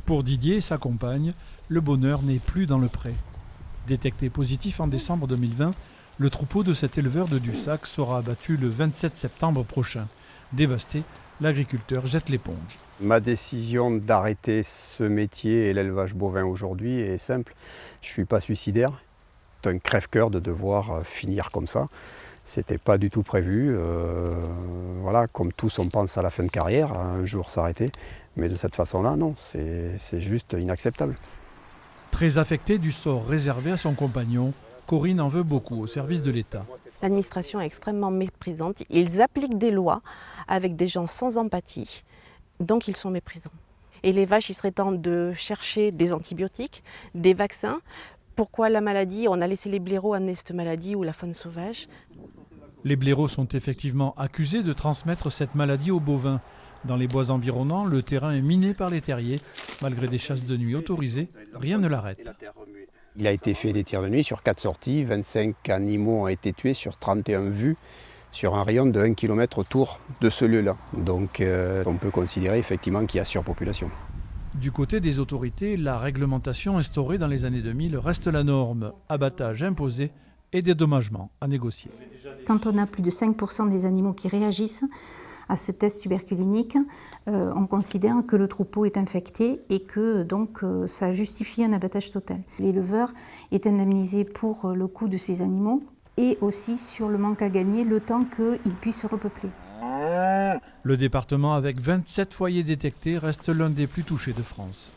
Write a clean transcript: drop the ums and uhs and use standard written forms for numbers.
Pour Didier et sa compagne, le bonheur n'est plus dans le pré. Détecté positif en décembre 2020, le troupeau de cet éleveur de Dussac sera abattu le 27 septembre prochain. Dévasté, l'agriculteur jette l'éponge. Ma décision d'arrêter ce métier et l'élevage bovin aujourd'hui est simple. Je ne suis pas suicidaire. C'est un crève-cœur de devoir finir comme ça. C'était pas du tout prévu. Voilà, comme tous, on pense à la fin de carrière, à un jour s'arrêter. Mais de cette façon-là, non, c'est juste inacceptable. Très affectée du sort réservé à son compagnon, Corinne en veut beaucoup au service de l'État. L'administration est extrêmement méprisante. Ils appliquent des lois avec des gens sans empathie, donc ils sont méprisants. Et les vaches, il serait temps de chercher des antibiotiques, des vaccins. Pourquoi la maladie? On a laissé les blaireaux amener cette maladie ou la faune sauvage. Les blaireaux sont effectivement accusés de transmettre cette maladie aux bovins. Dans les bois environnants, le terrain est miné par les terriers. Malgré des chasses de nuit autorisées, rien ne l'arrête. Il a été fait des tirs de nuit sur 4 sorties, 25 animaux ont été tués sur 31 vues, sur un rayon de 1 km autour de ce lieu-là. Donc on peut considérer effectivement qu'il y a surpopulation. Du côté des autorités, la réglementation instaurée dans les années 2000 reste la norme. Abattage imposé et dédommagement à négocier. Quand on a plus de 5% des animaux qui réagissent à ce test tuberculinique, on considère que le troupeau est infecté et que donc ça justifie un abattage total. L'éleveur est indemnisé pour le coût de ces animaux et aussi sur le manque à gagner le temps qu'il puisse se repeupler. Le département, avec 27 foyers détectés, reste l'un des plus touchés de France.